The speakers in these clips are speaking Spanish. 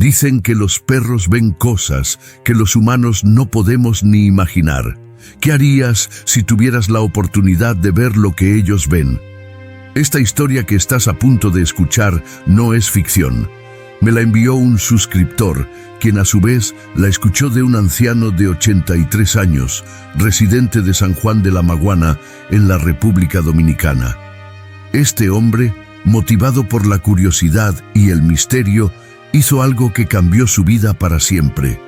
Dicen que los perros ven cosas que los humanos no podemos ni imaginar. ¿Qué harías si tuvieras la oportunidad de ver lo que ellos ven? Esta historia que estás a punto de escuchar no es ficción. Me la envió un suscriptor, quien a su vez la escuchó de un anciano de 83 años, residente de San Juan de la Maguana, en la República Dominicana. Este hombre, motivado por la curiosidad y el misterio, hizo algo que cambió su vida para siempre.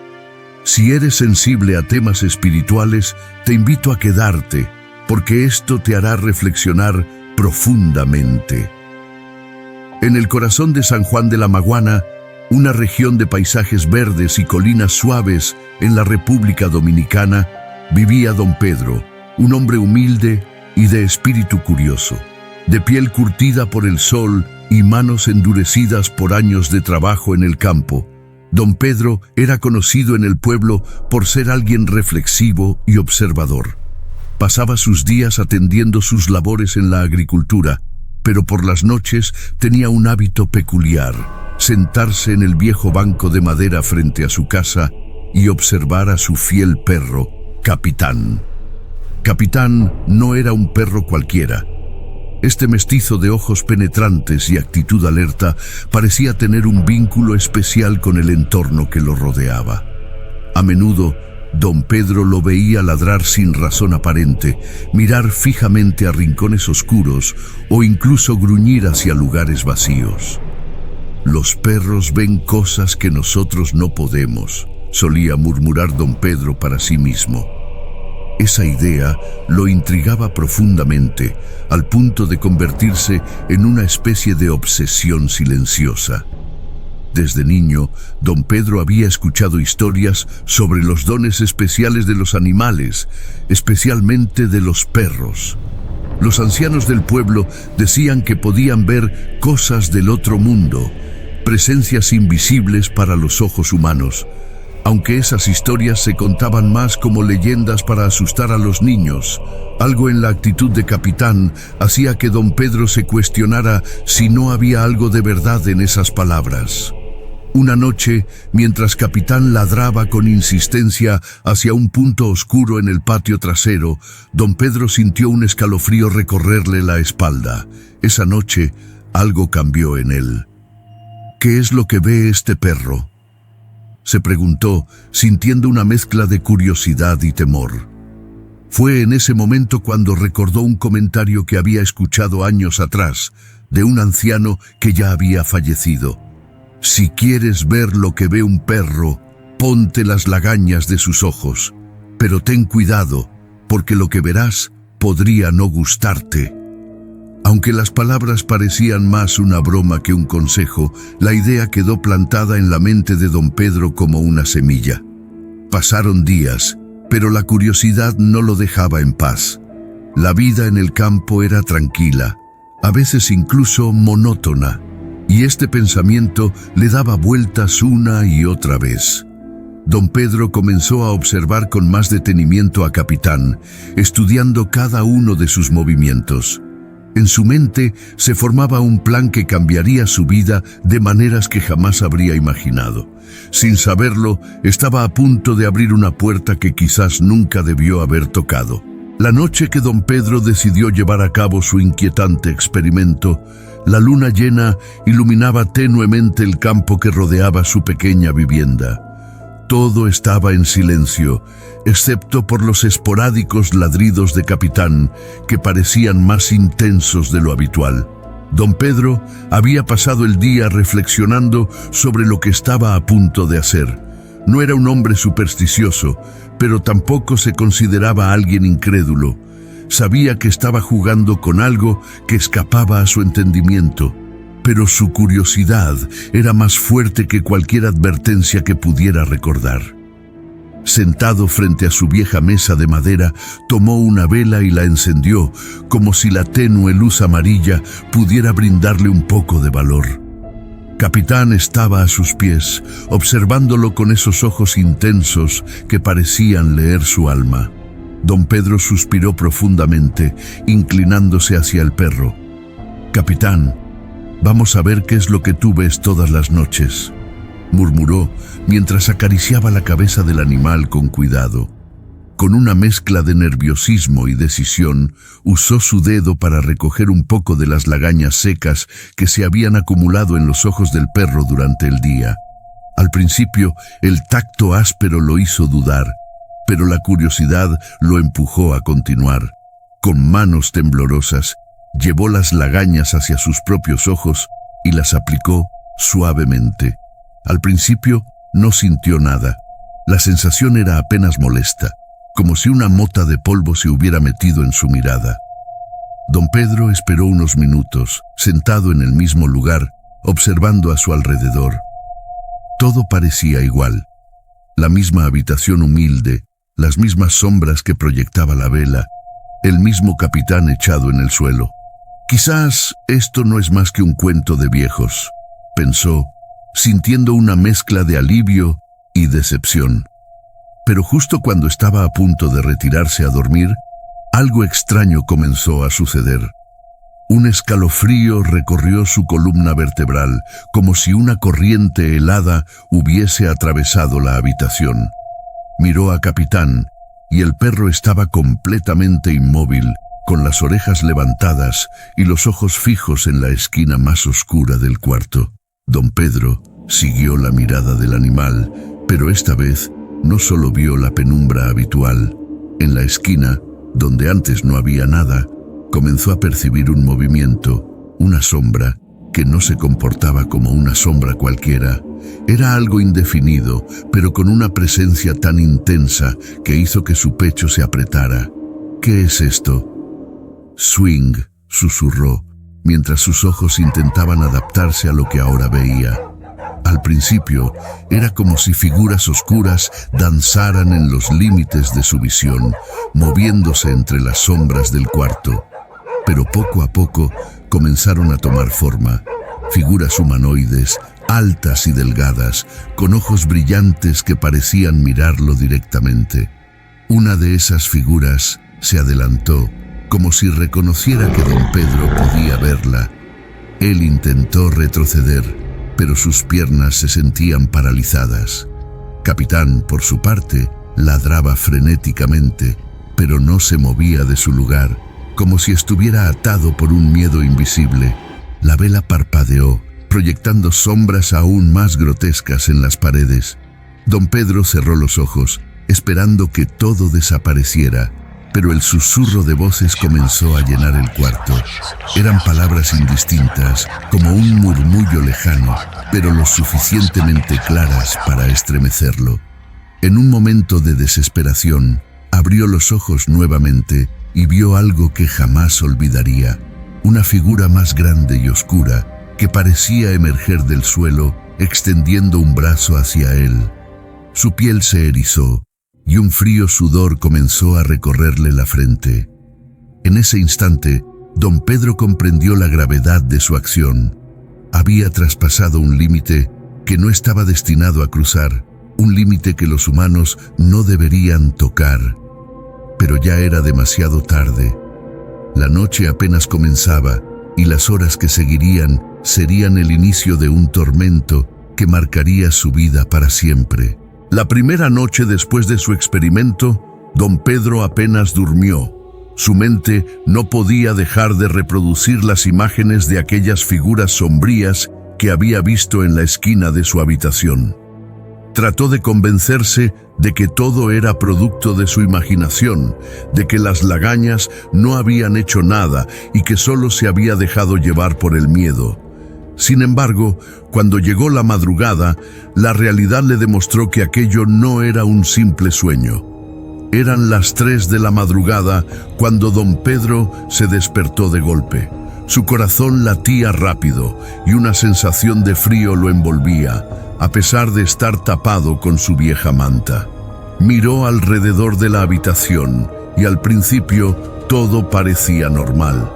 Si eres sensible a temas espirituales, te invito a quedarte, porque esto te hará reflexionar profundamente. En el corazón de San Juan de la Maguana, una región de paisajes verdes y colinas suaves en la República Dominicana, vivía don Pedro, un hombre humilde y de espíritu curioso, de piel curtida por el sol y manos endurecidas por años de trabajo en el campo. Don Pedro era conocido en el pueblo por ser alguien reflexivo y observador. Pasaba sus días atendiendo sus labores en la agricultura, pero por las noches tenía un hábito peculiar: sentarse en el viejo banco de madera frente a su casa y observar a su fiel perro, Capitán. Capitán no era un perro cualquiera. Este mestizo de ojos penetrantes y actitud alerta parecía tener un vínculo especial con el entorno que lo rodeaba. A menudo, don Pedro lo veía ladrar sin razón aparente, mirar fijamente a rincones oscuros o incluso gruñir hacia lugares vacíos. «Los perros ven cosas que nosotros no podemos», solía murmurar don Pedro para sí mismo. Esa idea lo intrigaba profundamente, al punto de convertirse en una especie de obsesión silenciosa. Desde niño, don Pedro había escuchado historias sobre los dones especiales de los animales, especialmente de los perros. Los ancianos del pueblo decían que podían ver cosas del otro mundo, presencias invisibles para los ojos humanos, aunque esas historias se contaban más como leyendas para asustar a los niños. Algo en la actitud de Capitán hacía que don Pedro se cuestionara si no había algo de verdad en esas palabras. Una noche, mientras Capitán ladraba con insistencia hacia un punto oscuro en el patio trasero, don Pedro sintió un escalofrío recorrerle la espalda. Esa noche, algo cambió en él. «¿Qué es lo que ve este perro?», se preguntó, sintiendo una mezcla de curiosidad y temor. Fue en ese momento cuando recordó un comentario que había escuchado años atrás, de un anciano que ya había fallecido. «Si quieres ver lo que ve un perro, ponte las lagañas de sus ojos, pero ten cuidado, porque lo que verás podría no gustarte». Aunque las palabras parecían más una broma que un consejo, la idea quedó plantada en la mente de don Pedro como una semilla. Pasaron días, pero la curiosidad no lo dejaba en paz. La vida en el campo era tranquila, a veces incluso monótona, y este pensamiento le daba vueltas una y otra vez. Don Pedro comenzó a observar con más detenimiento a Capitán, estudiando cada uno de sus movimientos. En su mente se formaba un plan que cambiaría su vida de maneras que jamás habría imaginado. Sin saberlo, estaba a punto de abrir una puerta que quizás nunca debió haber tocado. La noche que don Pedro decidió llevar a cabo su inquietante experimento, la luna llena iluminaba tenuemente el campo que rodeaba su pequeña vivienda. Todo estaba en silencio, excepto por los esporádicos ladridos de Capitán, que parecían más intensos de lo habitual. Don Pedro había pasado el día reflexionando sobre lo que estaba a punto de hacer. No era un hombre supersticioso, pero tampoco se consideraba alguien incrédulo. Sabía que estaba jugando con algo que escapaba a su entendimiento, pero su curiosidad era más fuerte que cualquier advertencia que pudiera recordar. Sentado frente a su vieja mesa de madera, tomó una vela y la encendió, como si la tenue luz amarilla pudiera brindarle un poco de valor. Capitán estaba a sus pies, observándolo con esos ojos intensos que parecían leer su alma. Don Pedro suspiró profundamente, inclinándose hacia el perro. «Capitán, vamos a ver qué es lo que tú ves todas las noches». murmuró mientras acariciaba la cabeza del animal con cuidado. Con una mezcla de nerviosismo y decisión, usó su dedo para recoger un poco de las lagañas secas que se habían acumulado en los ojos del perro durante el día. Al principio, el tacto áspero lo hizo dudar, pero la curiosidad lo empujó a continuar. Con manos temblorosas, llevó las lagañas hacia sus propios ojos y las aplicó suavemente. Al principio, no sintió nada. La sensación era apenas molesta, como si una mota de polvo se hubiera metido en su mirada. Don Pedro esperó unos minutos, sentado en el mismo lugar, observando a su alrededor. Todo parecía igual. La misma habitación humilde, las mismas sombras que proyectaba la vela, el mismo capitán echado en el suelo. Quizás esto no es más que un cuento de viejos, pensó, sintiendo una mezcla de alivio y decepción. Pero justo cuando estaba a punto de retirarse a dormir, algo extraño comenzó a suceder. Un escalofrío recorrió su columna vertebral, como si una corriente helada hubiese atravesado la habitación. Miró a Capitán, y el perro estaba completamente inmóvil, con las orejas levantadas y los ojos fijos en la esquina más oscura del cuarto. Don Pedro siguió la mirada del animal, pero esta vez no solo vio la penumbra habitual. En la esquina, donde antes no había nada, comenzó a percibir un movimiento, una sombra, que no se comportaba como una sombra cualquiera. Era algo indefinido, pero con una presencia tan intensa que hizo que su pecho se apretara. ¿Qué es esto? Swing, susurró, mientras sus ojos intentaban adaptarse a lo que ahora veía. Al principio, era como si figuras oscuras danzaran en los límites de su visión, moviéndose entre las sombras del cuarto. Pero poco a poco comenzaron a tomar forma. Figuras humanoides, altas y delgadas, con ojos brillantes que parecían mirarlo directamente. Una de esas figuras se adelantó, como si reconociera que don Pedro podía verla. Él intentó retroceder, pero sus piernas se sentían paralizadas. Capitán, por su parte, ladraba frenéticamente, pero no se movía de su lugar, como si estuviera atado por un miedo invisible. La vela parpadeó, proyectando sombras aún más grotescas en las paredes. Don Pedro cerró los ojos, esperando que todo desapareciera, pero el susurro de voces comenzó a llenar el cuarto. Eran palabras indistintas, como un murmullo lejano, pero lo suficientemente claras para estremecerlo. En un momento de desesperación, abrió los ojos nuevamente y vio algo que jamás olvidaría. Una figura más grande y oscura que parecía emerger del suelo, extendiendo un brazo hacia él. Su piel se erizó y un frío sudor comenzó a recorrerle la frente. En ese instante, don Pedro comprendió la gravedad de su acción. Había traspasado un límite que no estaba destinado a cruzar, un límite que los humanos no deberían tocar. Pero ya era demasiado tarde. La noche apenas comenzaba y las horas que seguirían serían el inicio de un tormento que marcaría su vida para siempre. La primera noche después de su experimento, don Pedro apenas durmió. Su mente no podía dejar de reproducir las imágenes de aquellas figuras sombrías que había visto en la esquina de su habitación. Trató de convencerse de que todo era producto de su imaginación, de que las lagañas no habían hecho nada y que solo se había dejado llevar por el miedo. Sin embargo, cuando llegó la madrugada, la realidad le demostró que aquello no era un simple sueño. Eran las 3 de la madrugada cuando don Pedro se despertó de golpe. Su corazón latía rápido y una sensación de frío lo envolvía, a pesar de estar tapado con su vieja manta. Miró alrededor de la habitación y al principio todo parecía normal.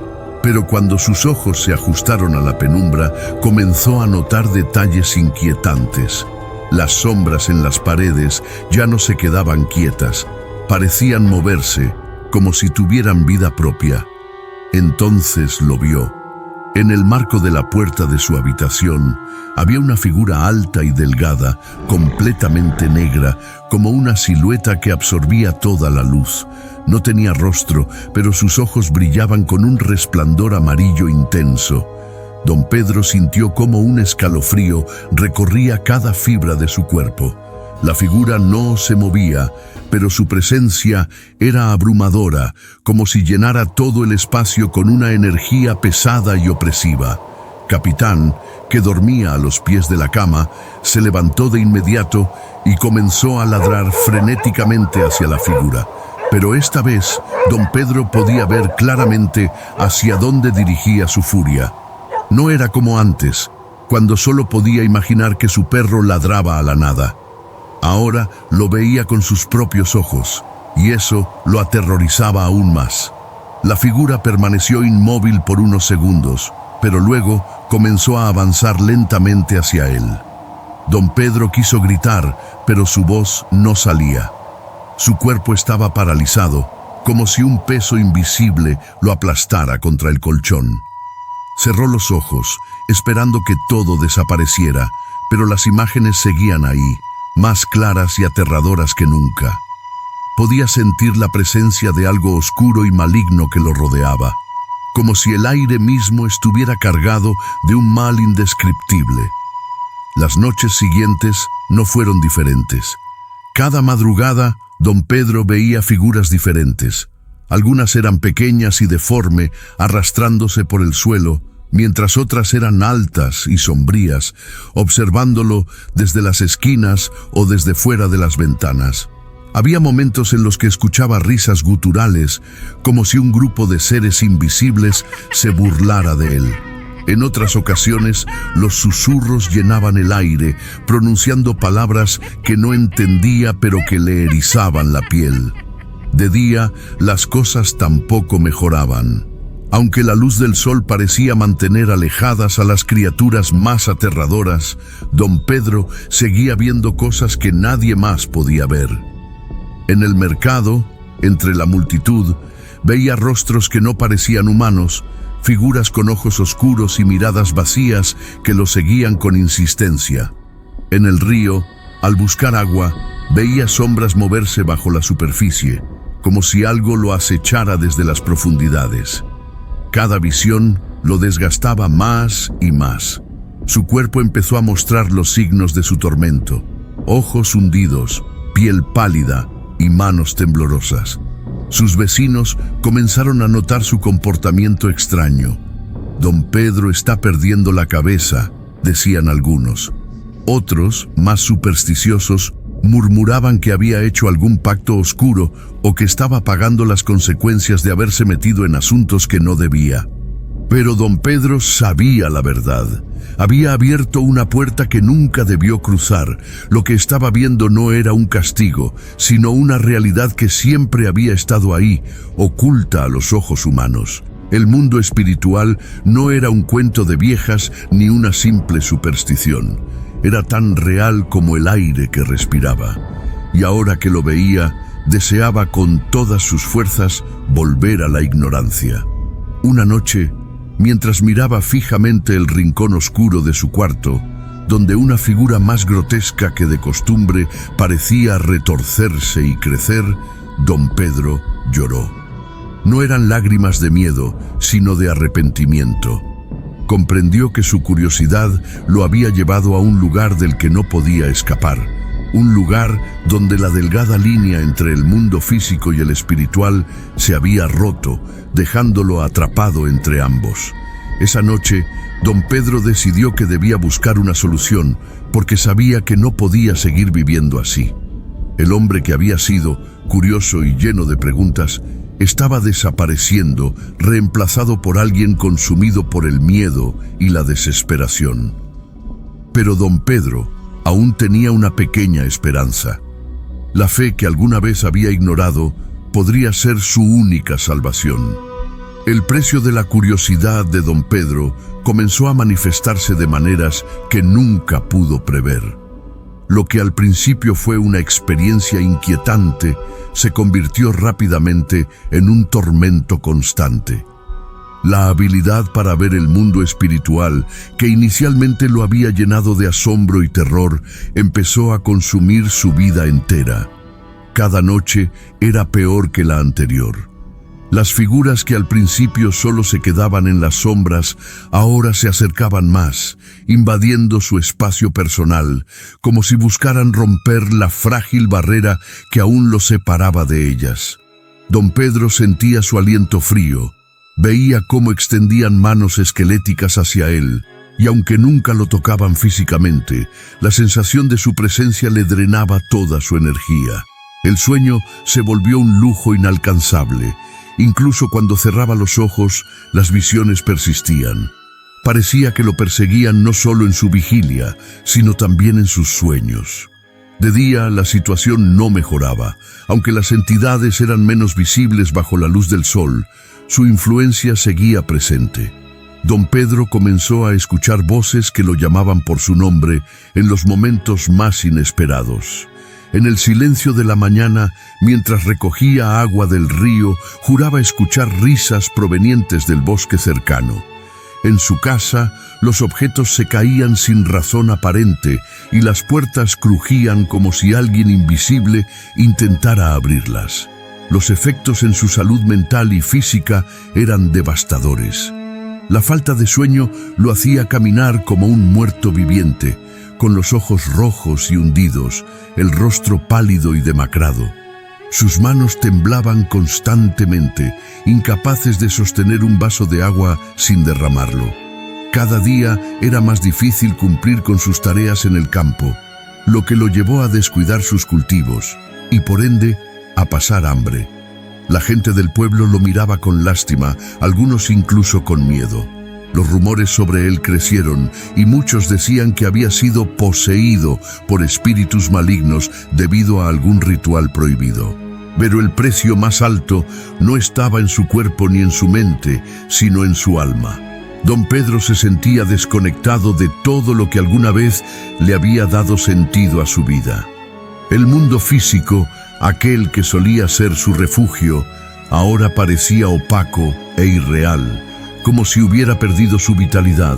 Pero cuando sus ojos se ajustaron a la penumbra, comenzó a notar detalles inquietantes. Las sombras en las paredes ya no se quedaban quietas, parecían moverse, como si tuvieran vida propia. Entonces lo vio. En el marco de la puerta de su habitación había una figura alta y delgada, completamente negra, como una silueta que absorbía toda la luz. No tenía rostro, pero sus ojos brillaban con un resplandor amarillo intenso. Don Pedro sintió como un escalofrío recorría cada fibra de su cuerpo. La figura no se movía, pero su presencia era abrumadora, como si llenara todo el espacio con una energía pesada y opresiva. Capitán, que dormía a los pies de la cama, se levantó de inmediato y comenzó a ladrar frenéticamente hacia la figura. Pero esta vez, don Pedro podía ver claramente hacia dónde dirigía su furia. No era como antes, cuando solo podía imaginar que su perro ladraba a la nada. Ahora lo veía con sus propios ojos, y eso lo aterrorizaba aún más. La figura permaneció inmóvil por unos segundos, pero luego comenzó a avanzar lentamente hacia él. Don Pedro quiso gritar, pero su voz no salía. Su cuerpo estaba paralizado, como si un peso invisible lo aplastara contra el colchón. Cerró los ojos, esperando que todo desapareciera, pero las imágenes seguían ahí, más claras y aterradoras que nunca. Podía sentir la presencia de algo oscuro y maligno que lo rodeaba, como si el aire mismo estuviera cargado de un mal indescriptible. Las noches siguientes no fueron diferentes. Cada madrugada, don Pedro veía figuras diferentes. Algunas eran pequeñas y deformes, arrastrándose por el suelo, mientras otras eran altas y sombrías, observándolo desde las esquinas o desde fuera de las ventanas. Había momentos en los que escuchaba risas guturales, como si un grupo de seres invisibles se burlara de él. En otras ocasiones, los susurros llenaban el aire, pronunciando palabras que no entendía pero que le erizaban la piel. De día, las cosas tampoco mejoraban. Aunque la luz del sol parecía mantener alejadas a las criaturas más aterradoras, don Pedro seguía viendo cosas que nadie más podía ver. En el mercado, entre la multitud, veía rostros que no parecían humanos, figuras con ojos oscuros y miradas vacías que lo seguían con insistencia. En el río, al buscar agua, veía sombras moverse bajo la superficie, como si algo lo acechara desde las profundidades. Cada visión lo desgastaba más y más. Su cuerpo empezó a mostrar los signos de su tormento: ojos hundidos, piel pálida y manos temblorosas. Sus vecinos comenzaron a notar su comportamiento extraño. «Don Pedro está perdiendo la cabeza», decían algunos. Otros, más supersticiosos, murmuraban que había hecho algún pacto oscuro o que estaba pagando las consecuencias de haberse metido en asuntos que no debía. Pero don Pedro sabía la verdad. Había abierto una puerta que nunca debió cruzar. Lo que estaba viendo no era un castigo, sino una realidad que siempre había estado ahí, oculta a los ojos humanos. El mundo espiritual no era un cuento de viejas ni una simple superstición. Era tan real como el aire que respiraba. Y ahora que lo veía, deseaba con todas sus fuerzas volver a la ignorancia. Una noche, mientras miraba fijamente el rincón oscuro de su cuarto, donde una figura más grotesca que de costumbre parecía retorcerse y crecer, don Pedro lloró. No eran lágrimas de miedo, sino de arrepentimiento. Comprendió que su curiosidad lo había llevado a un lugar del que no podía escapar, un lugar donde la delgada línea entre el mundo físico y el espiritual se había roto, dejándolo atrapado entre ambos. Esa noche, don Pedro decidió que debía buscar una solución, porque sabía que no podía seguir viviendo así. El hombre que había sido, curioso y lleno de preguntas, estaba desapareciendo, reemplazado por alguien consumido por el miedo y la desesperación. Pero don Pedro aún tenía una pequeña esperanza. La fe que alguna vez había ignorado podría ser su única salvación. El precio de la curiosidad de don Pedro comenzó a manifestarse de maneras que nunca pudo prever. Lo que al principio fue una experiencia inquietante se convirtió rápidamente en un tormento constante. La habilidad para ver el mundo espiritual, que inicialmente lo había llenado de asombro y terror, empezó a consumir su vida entera. Cada noche era peor que la anterior. Las figuras que al principio solo se quedaban en las sombras, ahora se acercaban más, invadiendo su espacio personal, como si buscaran romper la frágil barrera que aún lo separaba de ellas. Don Pedro sentía su aliento frío, veía cómo extendían manos esqueléticas hacia él, y aunque nunca lo tocaban físicamente, la sensación de su presencia le drenaba toda su energía. El sueño se volvió un lujo inalcanzable. Incluso cuando cerraba los ojos, las visiones persistían. Parecía que lo perseguían no solo en su vigilia, sino también en sus sueños. De día la situación no mejoraba. Aunque las entidades eran menos visibles bajo la luz del sol, su influencia seguía presente. Don Pedro comenzó a escuchar voces que lo llamaban por su nombre en los momentos más inesperados. En el silencio de la mañana, mientras recogía agua del río, juraba escuchar risas provenientes del bosque cercano. En su casa, los objetos se caían sin razón aparente y las puertas crujían como si alguien invisible intentara abrirlas. Los efectos en su salud mental y física eran devastadores. La falta de sueño lo hacía caminar como un muerto viviente, con los ojos rojos y hundidos, el rostro pálido y demacrado. Sus manos temblaban constantemente, incapaces de sostener un vaso de agua sin derramarlo. Cada día era más difícil cumplir con sus tareas en el campo, lo que lo llevó a descuidar sus cultivos y, por ende, a pasar hambre. La gente del pueblo lo miraba con lástima, algunos incluso con miedo. Los rumores sobre él crecieron y muchos decían que había sido poseído por espíritus malignos debido a algún ritual prohibido. Pero el precio más alto no estaba en su cuerpo ni en su mente, sino en su alma. Don Pedro se sentía desconectado de todo lo que alguna vez le había dado sentido a su vida. El mundo físico, aquel que solía ser su refugio, ahora parecía opaco e irreal, como si hubiera perdido su vitalidad.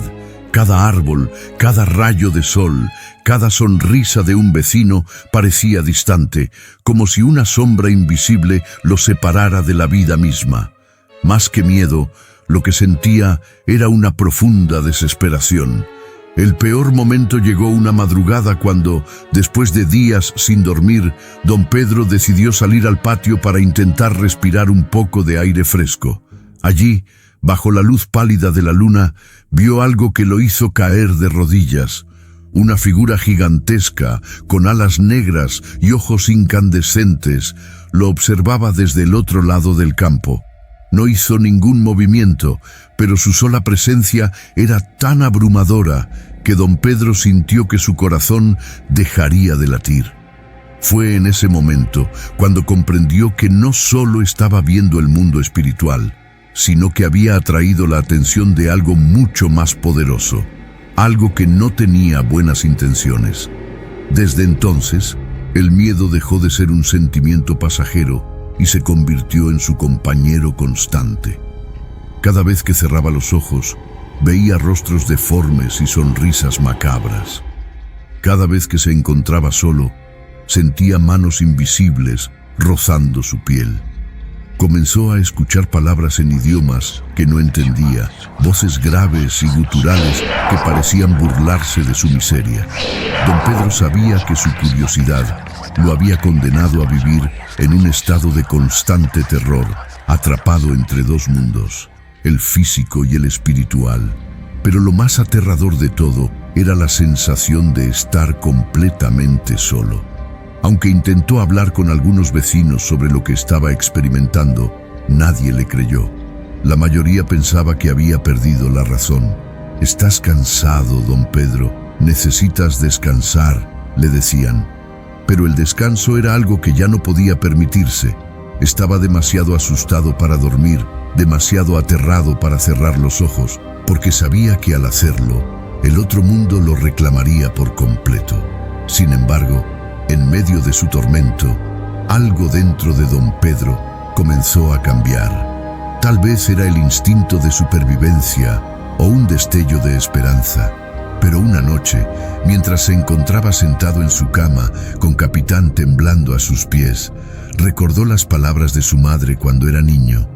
Cada árbol, cada rayo de sol, cada sonrisa de un vecino parecía distante, como si una sombra invisible lo separara de la vida misma. Más que miedo, lo que sentía era una profunda desesperación. El peor momento llegó una madrugada cuando, después de días sin dormir, don Pedro decidió salir al patio para intentar respirar un poco de aire fresco. Allí, bajo la luz pálida de la luna, vio algo que lo hizo caer de rodillas. Una figura gigantesca, con alas negras y ojos incandescentes, lo observaba desde el otro lado del campo. No hizo ningún movimiento, pero su sola presencia era tan abrumadora que don Pedro sintió que su corazón dejaría de latir. Fue en ese momento cuando comprendió que no solo estaba viendo el mundo espiritual, sino que había atraído la atención de algo mucho más poderoso, algo que no tenía buenas intenciones. Desde entonces, el miedo dejó de ser un sentimiento pasajero y se convirtió en su compañero constante. Cada vez que cerraba los ojos, veía rostros deformes y sonrisas macabras. Cada vez que se encontraba solo, sentía manos invisibles rozando su piel. Comenzó a escuchar palabras en idiomas que no entendía, voces graves y guturales que parecían burlarse de su miseria. Don Pedro sabía que su curiosidad lo había condenado a vivir en un estado de constante terror, atrapado entre dos mundos, el físico y el espiritual. Pero lo más aterrador de todo era la sensación de estar completamente solo. Aunque intentó hablar con algunos vecinos sobre lo que estaba experimentando, nadie le creyó. La mayoría pensaba que había perdido la razón. «Estás cansado, don Pedro. Necesitas descansar», le decían. Pero el descanso era algo que ya no podía permitirse. Estaba demasiado asustado para dormir, demasiado aterrado para cerrar los ojos, porque sabía que al hacerlo, el otro mundo lo reclamaría por completo. Sin embargo, en medio de su tormento, algo dentro de don Pedro comenzó a cambiar. Tal vez era el instinto de supervivencia o un destello de esperanza. Pero una noche, mientras se encontraba sentado en su cama, con Capitán temblando a sus pies, recordó las palabras de su madre cuando era niño.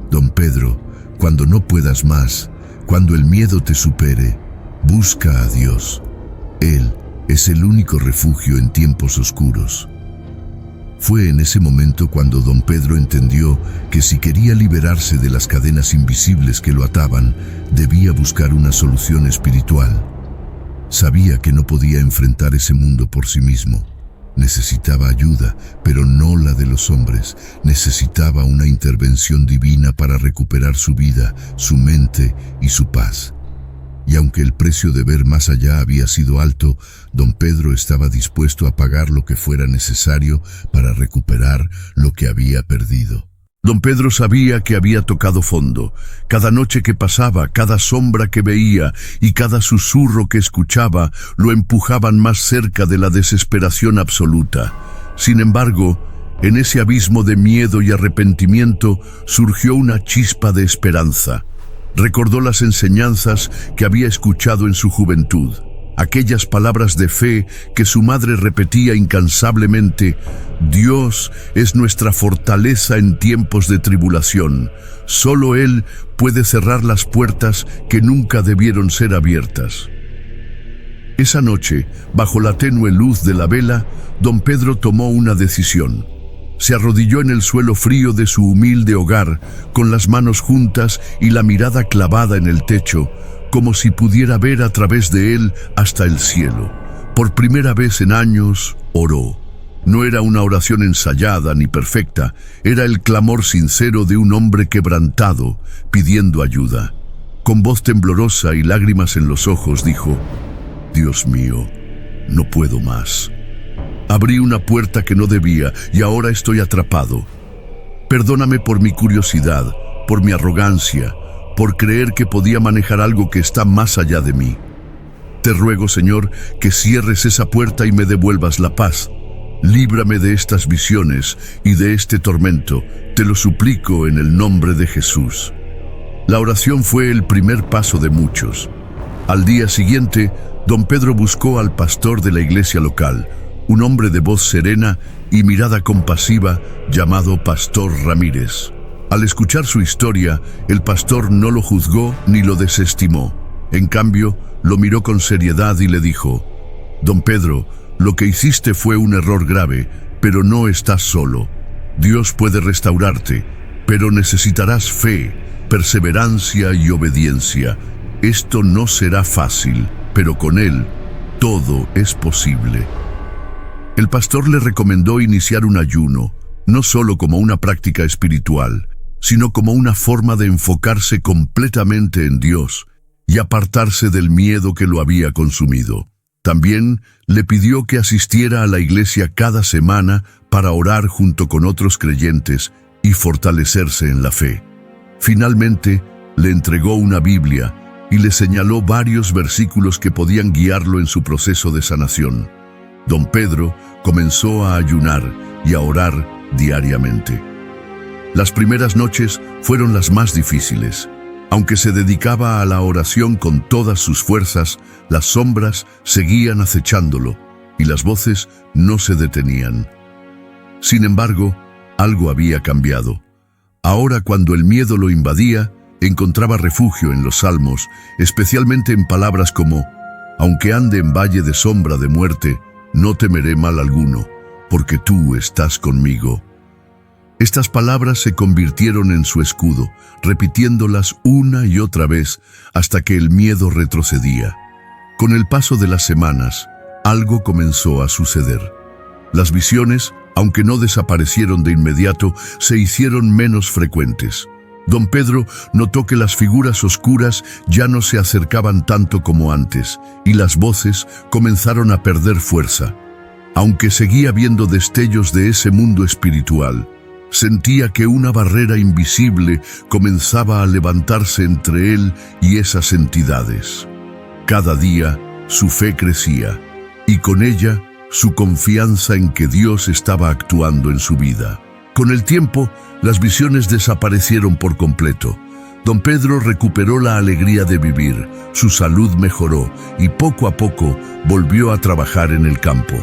Don Pedro, cuando no puedas más, cuando el miedo te supere, busca a Dios. Él es el único refugio en tiempos oscuros. Fue en ese momento cuando don Pedro entendió que si quería liberarse de las cadenas invisibles que lo ataban, debía buscar una solución espiritual. Sabía que no podía enfrentar ese mundo por sí mismo. Necesitaba ayuda, pero no la de los hombres. Necesitaba una intervención divina para recuperar su vida, su mente y su paz. Y aunque el precio de ver más allá había sido alto, don Pedro estaba dispuesto a pagar lo que fuera necesario para recuperar lo que había perdido. Don Pedro sabía que había tocado fondo. Cada noche que pasaba, cada sombra que veía y cada susurro que escuchaba lo empujaban más cerca de la desesperación absoluta. Sin embargo, en ese abismo de miedo y arrepentimiento surgió una chispa de esperanza. Recordó las enseñanzas que había escuchado en su juventud, aquellas palabras de fe que su madre repetía incansablemente: Dios es nuestra fortaleza en tiempos de tribulación. Solo Él puede cerrar las puertas que nunca debieron ser abiertas. Esa noche, bajo la tenue luz de la vela, don Pedro tomó una decisión. Se arrodilló en el suelo frío de su humilde hogar, con las manos juntas y la mirada clavada en el techo, como si pudiera ver a través de él hasta el cielo. Por primera vez en años, oró. No era una oración ensayada ni perfecta, era el clamor sincero de un hombre quebrantado, pidiendo ayuda. Con voz temblorosa y lágrimas en los ojos dijo: Dios mío, no puedo más. Abrí una puerta que no debía y ahora estoy atrapado. Perdóname por mi curiosidad, por mi arrogancia, por creer que podía manejar algo que está más allá de mí. Te ruego, Señor, que cierres esa puerta y me devuelvas la paz. Líbrame de estas visiones y de este tormento. Te lo suplico en el nombre de Jesús. La oración fue el primer paso de muchos. Al día siguiente, don Pedro buscó al pastor de la iglesia local, un hombre de voz serena y mirada compasiva llamado Pastor Ramírez. Al escuchar su historia, el pastor no lo juzgó ni lo desestimó. En cambio, lo miró con seriedad y le dijo: Don Pedro, lo que hiciste fue un error grave, pero no estás solo. Dios puede restaurarte, pero necesitarás fe, perseverancia y obediencia. Esto no será fácil, pero con Él todo es posible. El pastor le recomendó iniciar un ayuno, no solo como una práctica espiritual, sino como una forma de enfocarse completamente en Dios y apartarse del miedo que lo había consumido. También le pidió que asistiera a la iglesia cada semana para orar junto con otros creyentes y fortalecerse en la fe. Finalmente, le entregó una Biblia y le señaló varios versículos que podían guiarlo en su proceso de sanación. Don Pedro comenzó a ayunar y a orar diariamente. Las primeras noches fueron las más difíciles. Aunque se dedicaba a la oración con todas sus fuerzas, las sombras seguían acechándolo y las voces no se detenían. Sin embargo, algo había cambiado. Ahora, cuando el miedo lo invadía, encontraba refugio en los salmos, especialmente en palabras como: aunque ande en valle de sombra de muerte, no temeré mal alguno, porque tú estás conmigo. Estas palabras se convirtieron en su escudo, repitiéndolas una y otra vez hasta que el miedo retrocedía. Con el paso de las semanas, algo comenzó a suceder. Las visiones, aunque no desaparecieron de inmediato, se hicieron menos frecuentes. Don Pedro notó que las figuras oscuras ya no se acercaban tanto como antes, y las voces comenzaron a perder fuerza. Aunque seguía viendo destellos de ese mundo espiritual, sentía que una barrera invisible comenzaba a levantarse entre él y esas entidades. Cada día su fe crecía, y con ella su confianza en que Dios estaba actuando en su vida. Con el tiempo, las visiones desaparecieron por completo. Don Pedro recuperó la alegría de vivir, su salud mejoró y poco a poco volvió a trabajar en el campo.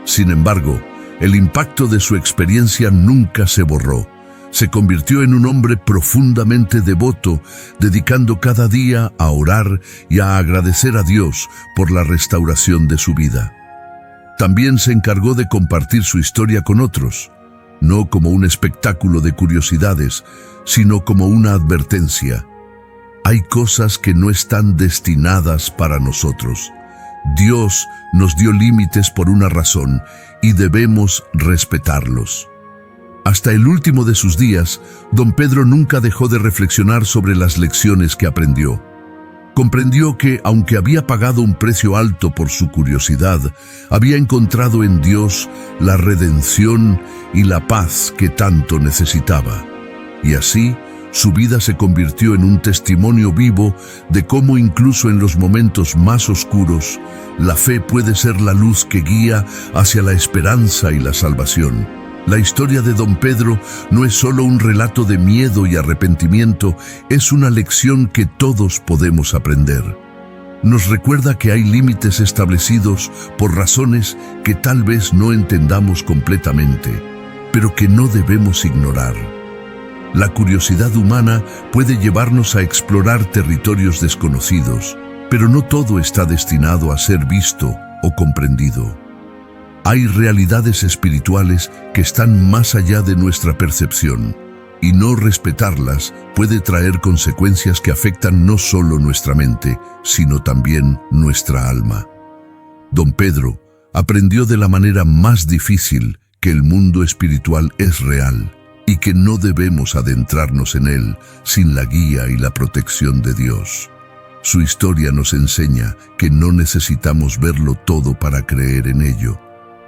Sin embargo, el impacto de su experiencia nunca se borró. Se convirtió en un hombre profundamente devoto, dedicando cada día a orar y a agradecer a Dios por la restauración de su vida. También se encargó de compartir su historia con otros, no como un espectáculo de curiosidades, sino como una advertencia. Hay cosas que no están destinadas para nosotros. Dios nos dio límites por una razón y debemos respetarlos. Hasta el último de sus días, don Pedro nunca dejó de reflexionar sobre las lecciones que aprendió. Comprendió que, aunque había pagado un precio alto por su curiosidad, había encontrado en Dios la redención y la paz que tanto necesitaba. Y así, su vida se convirtió en un testimonio vivo de cómo incluso en los momentos más oscuros, la fe puede ser la luz que guía hacia la esperanza y la salvación. La historia de don Pedro no es solo un relato de miedo y arrepentimiento, es una lección que todos podemos aprender. Nos recuerda que hay límites establecidos por razones que tal vez no entendamos completamente, pero que no debemos ignorar. La curiosidad humana puede llevarnos a explorar territorios desconocidos, pero no todo está destinado a ser visto o comprendido. Hay realidades espirituales que están más allá de nuestra percepción, y no respetarlas puede traer consecuencias que afectan no solo nuestra mente, sino también nuestra alma. Don Pedro aprendió de la manera más difícil que el mundo espiritual es real y que no debemos adentrarnos en él sin la guía y la protección de Dios. Su historia nos enseña que no necesitamos verlo todo para creer en ello,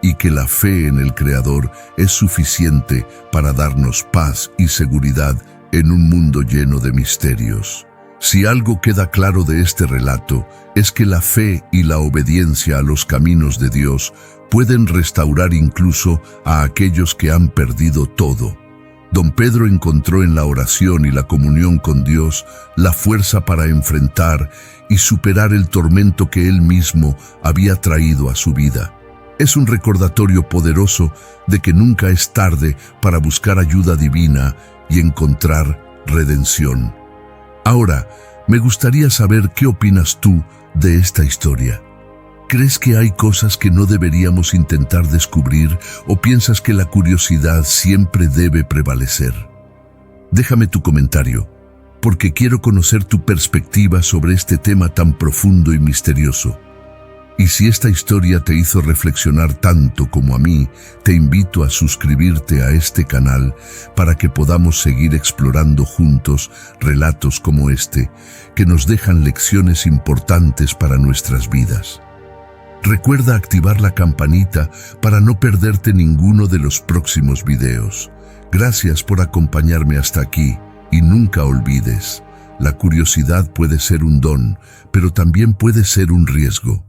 y que la fe en el Creador es suficiente para darnos paz y seguridad en un mundo lleno de misterios. Si algo queda claro de este relato, es que la fe y la obediencia a los caminos de Dios pueden restaurar incluso a aquellos que han perdido todo. Don Pedro encontró en la oración y la comunión con Dios la fuerza para enfrentar y superar el tormento que él mismo había traído a su vida. Es un recordatorio poderoso de que nunca es tarde para buscar ayuda divina y encontrar redención. Ahora, me gustaría saber qué opinas tú de esta historia. ¿Crees que hay cosas que no deberíamos intentar descubrir o piensas que la curiosidad siempre debe prevalecer? Déjame tu comentario, porque quiero conocer tu perspectiva sobre este tema tan profundo y misterioso. Y si esta historia te hizo reflexionar tanto como a mí, te invito a suscribirte a este canal para que podamos seguir explorando juntos relatos como este, que nos dejan lecciones importantes para nuestras vidas. Recuerda activar la campanita para no perderte ninguno de los próximos videos. Gracias por acompañarme hasta aquí y nunca olvides, la curiosidad puede ser un don, pero también puede ser un riesgo.